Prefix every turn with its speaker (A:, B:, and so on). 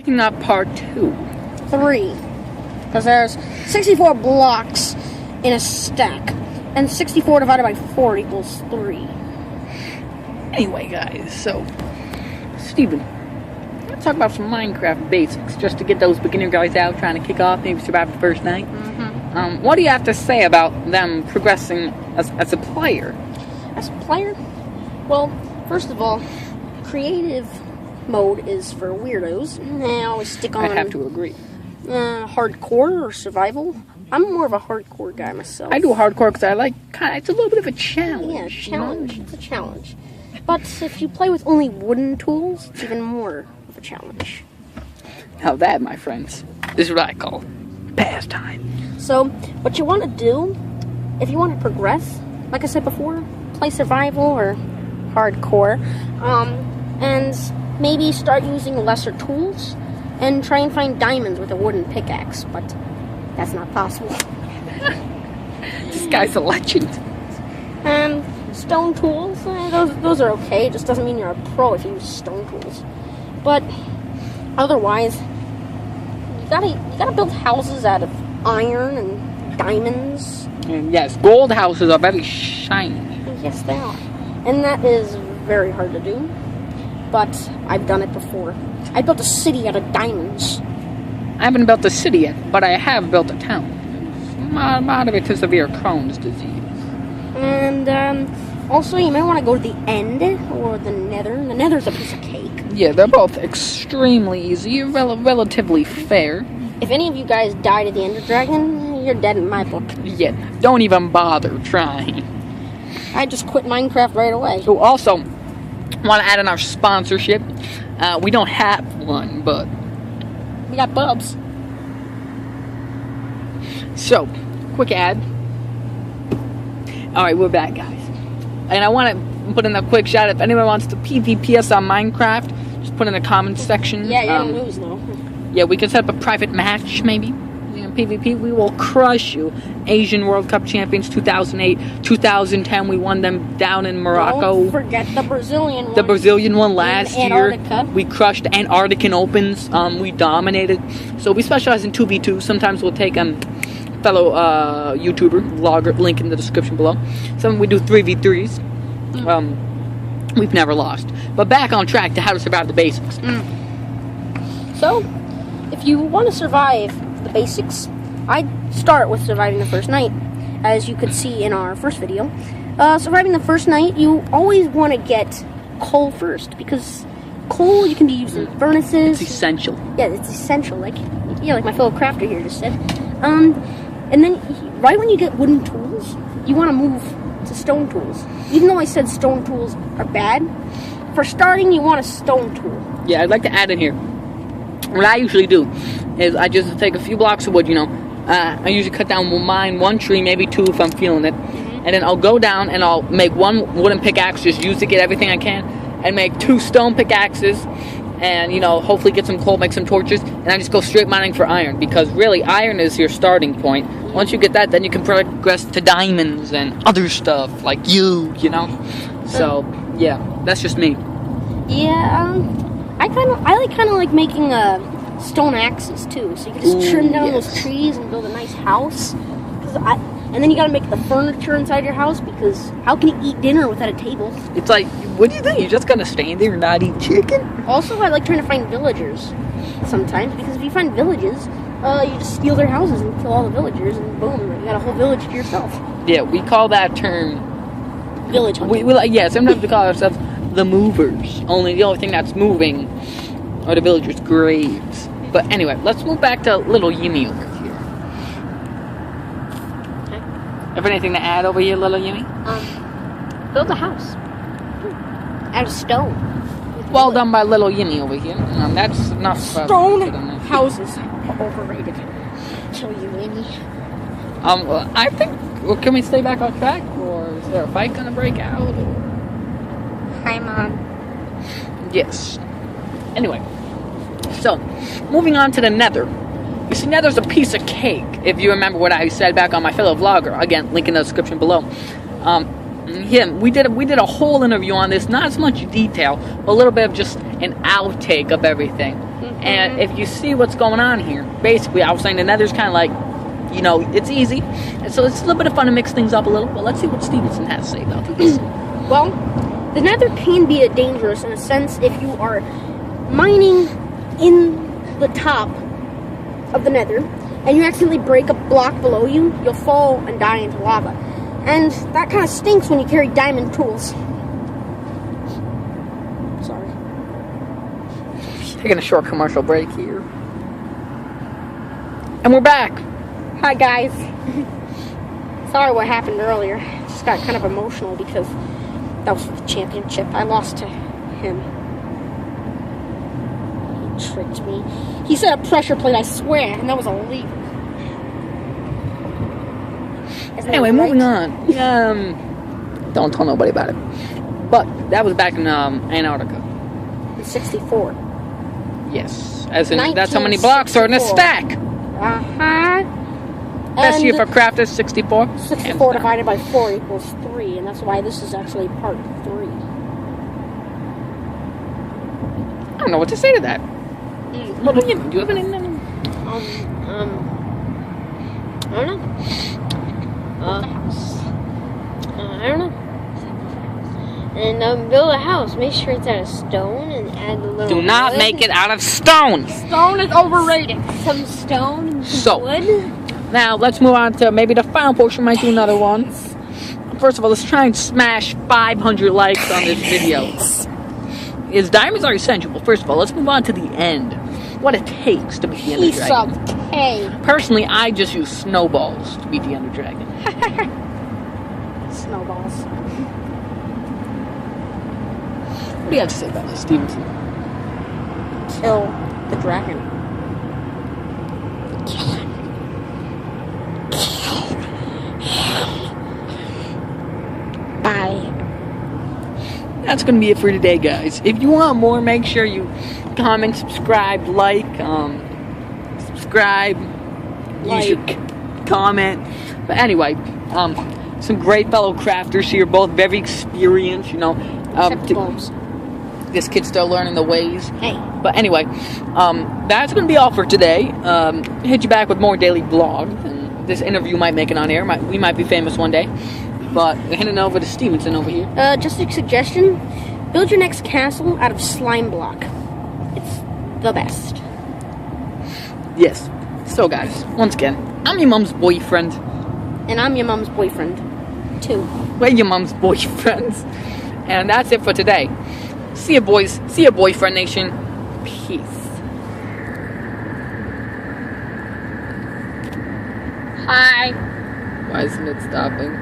A: Picking up part 2.
B: 3. Because there's 64 blocks in a stack. And 64 divided by 4 equals 3.
A: Anyway, guys, so, Steven, let's talk about some Minecraft basics, just to get those beginner guys out trying to kick off, maybe survive the first night. What do you have to say about them progressing as a player?
B: As a player? Well, first of all, creative mode is for weirdos. I always stick on...
A: I have to agree.
B: Hardcore or survival. I'm more of a hardcore guy myself.
A: I do hardcore because I like, it's a little bit of a challenge.
B: Yeah, challenge. You know? It's a challenge. But if you play with only wooden tools, it's even more of a challenge.
A: Now that, my friends, is what I call pastime.
B: So, what you want to do, if you want to progress, like I said before, play survival or hardcore, and maybe start using lesser tools, and try and find diamonds with a wooden pickaxe, but that's not possible.
A: This guy's a legend.
B: And stone tools, those are okay. It just doesn't mean you're a pro if you use stone tools. But otherwise, you gotta build houses out of iron and diamonds.
A: And yes, gold houses are very shiny.
B: Yes, they are. And that is very hard to do. But I've done it before. I built a city out of diamonds.
A: I haven't built a city yet, but I have built a town. Moderate to severe Crohn's disease.
B: And also, you may want to go to the end or the nether. The nether's a piece of cake.
A: Yeah, they're both extremely easy, relatively fair.
B: If any of you guys died at the Ender Dragon, you're dead in my book.
A: Yeah, don't even bother trying.
B: I just quit Minecraft right away.
A: So also, want to add in our sponsorship. We don't have one, but we got Bubs. So, quick ad. Alright, we're back, guys. And I want to put in a quick shout out. If anyone wants to PvP us on Minecraft, just put in the comments section.
B: Yeah, you're gonna lose, though.
A: Yeah, we can set up a private match, maybe. In PvP, we will crush you. Asian World Cup champions 2008, 2010, we won them down in Morocco.
B: Don't forget the Brazilian one.
A: The Brazilian one last year.
B: Antarctica.
A: We crushed Antarctican Opens. We dominated. So we specialize in 2v2. Sometimes we'll take fellow YouTuber, vlogger, link in the description below. Some we do 3v3s. We've never lost. But back on track to how to survive the basics.
B: So, if you want to survive the basics, I'd start with surviving the first night. As you could see in our first video, surviving the first night, you always want to get coal first, because coal you can be used in furnaces.
A: It's essential.
B: Yeah, it's essential, like my fellow crafter here just said. And then right when you get wooden tools, you want to move to stone tools. Even though I said stone tools are bad, for starting you want a stone tool.
A: Yeah, I'd like to add in here. What I usually do is I just take a few blocks of wood, I usually cut down one tree, maybe two if I'm feeling it. And then I'll go down and I'll make one wooden pickaxe, just use to get everything I can, and make 2 stone pickaxes, and, hopefully get some coal, make some torches, and I just go straight mining for iron, because really, iron is your starting point. Once you get that, then you can progress to diamonds and other stuff, like So, yeah, that's just me.
B: Yeah, I kind of like making stone axes too, so you can just trim down those trees and build a nice house. And then you gotta make the furniture inside your house, because how can you eat dinner without a table?
A: It's like, what do you think? You're just gonna stand there and not eat chicken?
B: Also, I like trying to find villagers sometimes, because if you find villages, you just steal their houses and kill all the villagers, and boom, you got a whole village to yourself.
A: Yeah, we call that term
B: village hunting.
A: Sometimes we call ourselves the movers. Only the only thing that's moving are the villagers' graves. But anyway, let's move back to little Yimmy over here.
B: Okay.
A: Have anything to add over here, little Yimmy?
B: Build a house out of stone.
A: Well done by little Yimmy over here. That's not
B: stone houses are overrated. Kill you, Yimmy.
A: I think. Well, can we stay back on track, or is there a fight gonna break out? Or?
B: Hi, Mom.
A: Yes. Anyway, so moving on to the nether. You see, nether's a piece of cake. If you remember what I said back on my fellow vlogger, again, link in the description below. We did a whole interview on this, not as much detail, but a little bit of just an outtake of everything. And if you see what's going on here, basically, I was saying the nether's kind of like, you know, it's easy. And so it's a little bit of fun to mix things up a little. But let's see what Stevenson has to say about this.
B: Well, the nether can be dangerous in a sense if you are mining in the top of the nether and you accidentally break a block below you, you'll fall and die into lava. And that kind of stinks when you carry diamond tools. Sorry.
A: Taking a short commercial break here. And we're back.
B: Hi, guys. Sorry what happened earlier. Just got kind of emotional because that was the championship. I lost to him. He tricked me. He said a pressure plate, I swear, and that was a lever.
A: Anyway, moving on. Don't tell nobody about it. But that was back in Antarctica.
B: 64.
A: Yes. As in, that's how many blocks are in a stack. Best year for craft is 64.
B: 64 divided by 4 equals 3, and that's why this is actually part 3.
A: I don't know what to say to that. What do you have any?
B: I don't know. I don't know. And build a house. Make sure it's out of stone and add a little
A: Do not
B: wood.
A: make it out of stone.
B: Stone is overrated. Some stone and some wood.
A: Now let's move on to maybe the final portion. Might do another one. First of all, let's try and smash 500 likes on this video. Diamonds are essential. But first of all, let's move on to the end. What it takes to beat the Ender Dragon. Personally, I just use snowballs to beat the Ender Dragon.
B: Snowballs.
A: What do you have to say about this, Stevenson?
B: Kill the dragon. Kill him. Bye.
A: That's going to be it for today, guys. If you want more, make sure you comment, subscribe, like, comment. But anyway, some great fellow crafters here, both very experienced, you know. This kid's still learning the ways.
B: Hey.
A: But anyway, that's going to be all for today. Hit you back with more daily vlogs. And this interview might make it on air. We might be famous one day. But we're heading over to Stevenson over here.
B: Just a suggestion. Build your next castle out of slime block. It's the best.
A: Yes. So guys, once again, I'm your mom's boyfriend.
B: And I'm your mom's boyfriend, too.
A: We're your mom's boyfriends. And that's it for today. See ya, boys. See ya, Boyfriend Nation. Peace.
B: Hi.
A: Why isn't it stopping?